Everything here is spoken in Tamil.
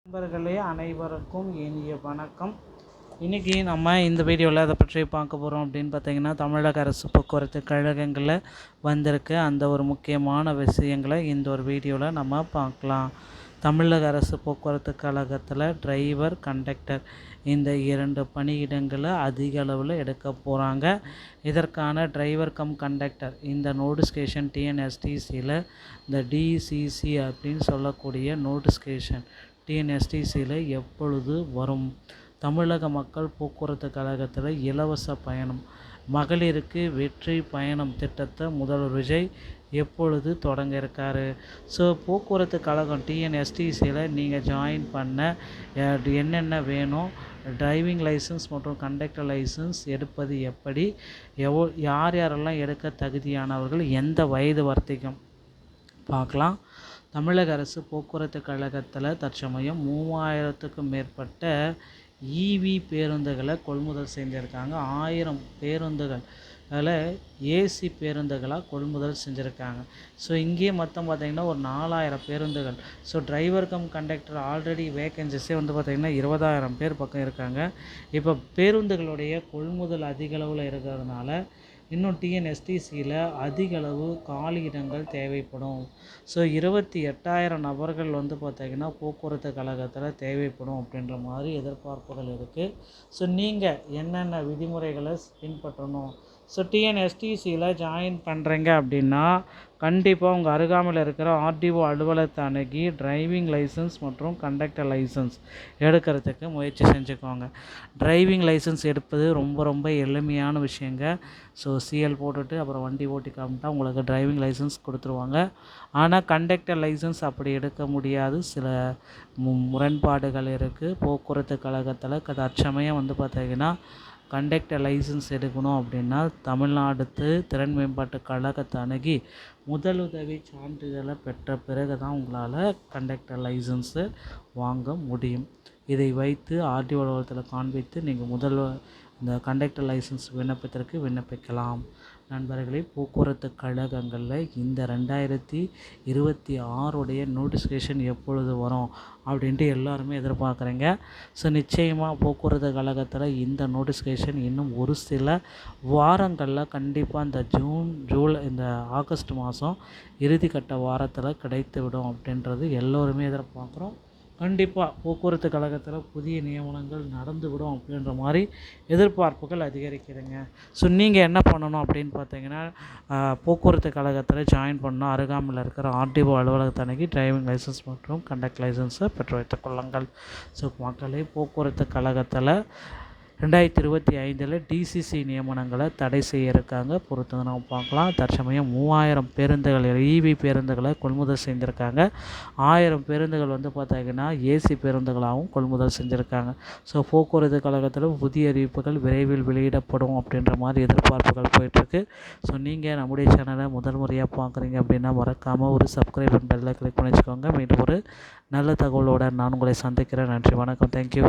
நண்பர்களே அனைவருக்கும் இனிய வணக்கம். இன்றைக்கி நம்ம இந்த வீடியோவில் அதை பற்றி பார்க்க போகிறோம் அப்படின்னு பார்த்தீங்கன்னா, தமிழக அரசு போக்குவரத்து கழகங்களில் வந்திருக்க அந்த ஒரு முக்கியமான விஷயங்களை இந்த ஒரு வீடியோவில் நம்ம பார்க்கலாம். தமிழக அரசு போக்குவரத்து கழகத்தில் டிரைவர், கண்டக்டர் இந்த 2 பணியிடங்களை அதிக அளவில் எடுக்க போகிறாங்க. இதற்கான டிரைவர் கம் கண்டக்டர் இந்த நோட்டிஃபிகேஷன் டிஎன்எஸ்டிசியில் இந்த டிசிசி அப்படின்னு சொல்லக்கூடிய நோட்டிஃபிகேஷன் டிஎன்எஸ்டிசியில் எப்பொழுது வரும்? தமிழக மக்கள் போக்குவரத்து கழகத்தில் இலவச பயணம், மகளிருக்கு வெற்றி பயணம் திட்டத்தை முதல்வர் விஜய் எப்பொழுது தொடங்க இருக்காரு? ஸோ போக்குவரத்து கழகம் டிஎன்எஸ்டிசியில் நீங்கள் ஜாயின் பண்ண என்னென்ன வேணும், டிரைவிங் லைசன்ஸ் மற்றும் கண்டக்டர் லைசன்ஸ் எடுப்பது எப்படி, யார் யாரெல்லாம் எடுக்க தகுதியானவர்கள், எந்த வயது வர்த்திகம் பார்க்கலாம். தமிழக அரசு போக்குவரத்து கழகத்தில் தற்சமயம் 3000க்கும் மேற்பட்ட இவி பேருந்துகளை கொள்முதல் செஞ்சுருக்காங்க. 1000 பேருந்துகள் அதில் ஏசி பேருந்துகளாக கொள்முதல் செஞ்சுருக்காங்க. ஸோ இங்கேயே மொத்தம் பார்த்திங்கன்னா ஒரு 4000 பேருந்துகள். So driver cum conductor already வேக்கன்சிஸே பார்த்திங்கன்னா 20,000 பேர் பக்கம் இருக்காங்க. இப்போ பேருந்துகளுடைய கொள்முதல் அதிக அளவில் இருக்கிறதுனால இன்னும் டிஎன்எஸ்டிசியில் அதிக அளவு காலி இடங்கள் தேவைப்படும். ஸோ 28,000 நபர்கள் பார்த்திங்கன்னா போக்குவரத்து கழகத்தில் தேவைப்படும் அப்படின்ற மாதிரி எதிர்பார்ப்புகள் இருக்குது. ஸோ நீங்கள் என்னென்ன விதிமுறைகளை பின்பற்றணும்? ஸோ டிஎன்எஸ்டிசியில் ஜாயின் பண்ணுறீங்க அப்படின்னா கண்டிப்பாக உங்கள் அருகாமையில் இருக்கிற ஆர்டிஓ அலுவலகத்தை அணுகி டிரைவிங் லைசன்ஸ் மற்றும் கண்டக்டர் லைசன்ஸ் எடுக்கிறதுக்கு முயற்சி செஞ்சுக்கோங்க. டிரைவிங் லைசன்ஸ் எடுப்பது ரொம்ப எளிமையான விஷயங்க. ஸோ சிஎல் போட்டுட்டு அப்புறம் வண்டி ஓட்டி காமிட்டா உங்களுக்கு டிரைவிங் லைசன்ஸ் கொடுத்துருவாங்க. ஆனால் கண்டக்டர் லைசன்ஸ் அப்படி எடுக்க முடியாது. சில முரண்பாடுகள் இருக்குது. போக்குவரத்து கழகத்தில் தற்சமயம் பார்த்திங்கன்னா கண்டக்டர் லைசன்ஸ் எடுக்கணும் அப்படின்னா தமிழ்நாடு திறன் மேம்பாட்டு கழகத்தை அணுகி முதலுதவி சான்றிதழை பெற்ற பிறகு தான் உங்களால் கண்டக்டர் லைசன்ஸு வாங்க முடியும். இதை வைத்து ஆர்டிஓ அலுவலகத்தில் காண்பித்து நீங்கள் இந்த கண்டக்டர் லைசன்ஸ் விண்ணப்பிக்கலாம். நண்பர்களே, போக்குவரத்து கழகங்களில் இந்த 2026 நோட்டிஃபிகேஷன் எப்பொழுது வரும் அப்படின்ட்டு எல்லாருமே எதிர்பார்க்குறீங்க. ஸோ நிச்சயமாக போக்குவரத்து கழகத்தில் இந்த நோட்டிஃபிகேஷன் இன்னும் ஒரு சில வாரங்களில் கண்டிப்பாக இந்த ஜூலை இந்த ஆகஸ்ட் மாதம் இறுதிக்கட்ட வாரத்தில் கிடைத்துவிடும் அப்படின்றது எல்லோருமே எதிர்பார்க்குறோம். கண்டிப்பாக போக்குவரத்து கழகத்தில் புதிய நியமனங்கள் நடந்துவிடும் அப்படின்ற மாதிரி எதிர்பார்ப்புகள் அதிகரிக்குதுங்க. ஸோ நீங்கள் என்ன பண்ணணும் அப்படின்னு பார்த்தீங்கன்னா, போக்குவரத்து கழகத்தில் ஜாயின் பண்ணணும். அருகாமையில் இருக்கிற ஆர்டிஓ அலுவலகத்தை அணுகி டிரைவிங் லைசன்ஸ் மற்றும் கண்டக்டர் லைசன்ஸை பெற்று வைத்துக் கொள்ளுங்கள். ஸோ மக்களே, போக்குவரத்து கழகத்தில் 2025 டிசிசி நியமனங்களை தடை செய்ய இருக்காங்க. பொறுத்து நம்ம பார்க்கலாம். தற்சமயம் 3000 பேருந்துகள் இவி பேருந்துகளை கொள்முதல் செஞ்சுருக்காங்க. 1000 பேருந்துகள் பார்த்திங்கன்னா ஏசி பேருந்துகளாகவும் கொள்முதல் செஞ்சுருக்காங்க. ஸோ போக்குவரத்து கழகத்தில் புதிய அறிவிப்புகள் விரைவில் வெளியிடப்படும் அப்படின்ற மாதிரி எதிர்பார்ப்புகள் போயிட்டுருக்கு. ஸோ நீங்கள் நம்முடைய சேனலை முதல் முறையாக பார்க்குறீங்க அப்படின்னா மறக்காமல் ஒரு சப்ஸ்கிரைப் பெல்லை கிளிக் பண்ணி வச்சுக்கோங்க. மீண்டும் ஒரு நல்ல தகவலோடு நான் உங்களை சந்திக்கிறேன். நன்றி, வணக்கம், தேங்க்யூ.